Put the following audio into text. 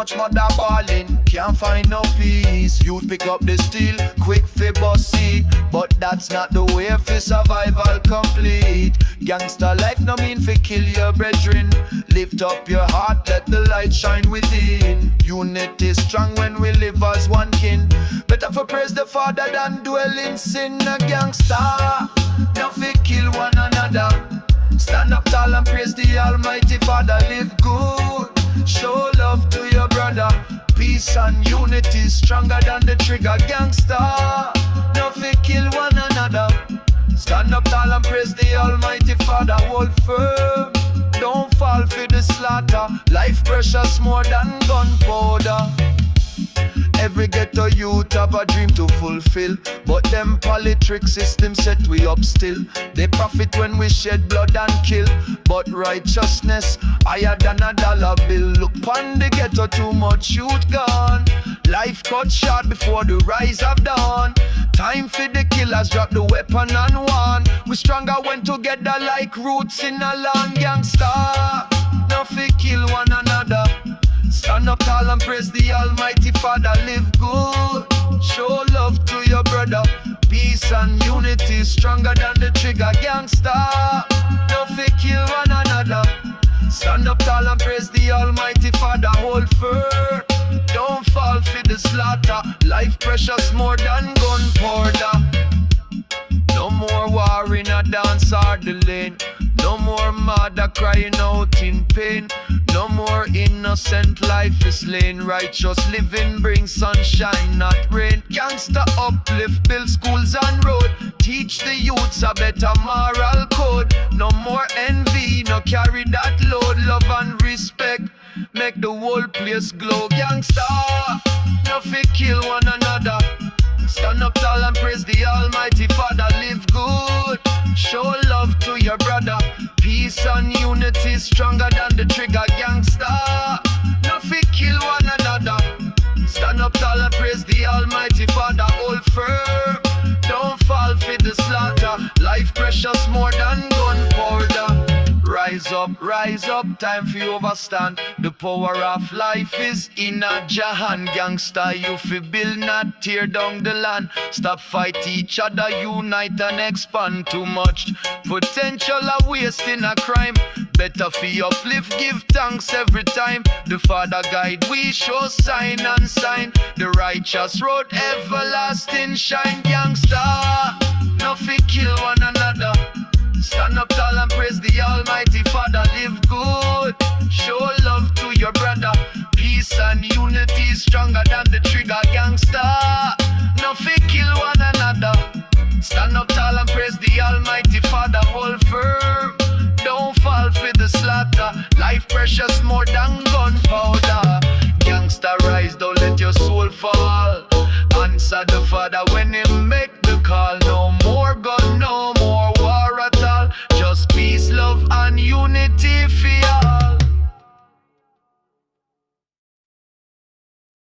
much mother balling, can't find no peace. Youth pick up the steel, quick fi bust it, but that's not the way fi survival complete. Gangster life no mean fi kill your brethren. Lift up your heart, let the light shine within. Unity strong when we live as one kin. Better for praise the Father than dwell in sin. A gangster, no fi kill one another. Stand up tall and praise the Almighty Father. Live good, show love to your brother. Peace and unity stronger than the trigger. Gangster, no fi kill one another. Stand up tall and praise the Almighty Father. Hold firm, don't fall for the slaughter. Life precious more than gunpowder. Every ghetto youth have a dream to fulfill, but them politic system set we up still. They profit when we shed blood and kill, but righteousness higher than a dollar bill. Look pon the ghetto, too much youth gone. Life cut short before the rise of dawn. Time for the killers, drop the weapon and one. We stronger when together like roots in a land. Gangster, no fi kill one another. Stand up tall and praise the Almighty Father. Live good, show love to your brother. Peace and unity stronger than the trigger. Gangster, no fi kill one another. Stand up tall and praise the Almighty Father. Hold firm, don't fall for the slaughter. Life precious more than gunpowder. No more war in a dance or the lane. No more mother crying out in pain. No more innocent life is slain. Righteous living brings sunshine, not rain. Gangster uplift, build schools and road. Teach the youths a better moral code. No more envy, no carry that load. Love and respect make the whole place glow. Gangster, no fi kill one another. Stand up tall and praise the Almighty Father. Live good, show love to your brother. Peace and unity stronger than the trigger. Gangster, no fi kill one another. Stand up tall and praise the Almighty Father. Hold firm, don't fall for the slaughter. Life precious more than gunpowder. Rise up, time for you overstand. The power of life is in a Jahan. Gangster, you fi build, not tear down the land. Stop fight each other, unite and expand. Too much potential a waste in a crime. Better fi uplift, give thanks every time. The Father guide, we show sign and sign. The righteous road, everlasting shine. Gangster, no fi kill one another. Stand up tall and praise the Almighty Father. Live good, show love to your brother. Peace and unity stronger than the trigger. Gangster, no fi kill one another. Stand up tall and praise the Almighty Father. Hold firm, don't fall for the slaughter. Life precious more than gunpowder. Gangster rise, don't let your soul fall. Answer the Father when he make the call.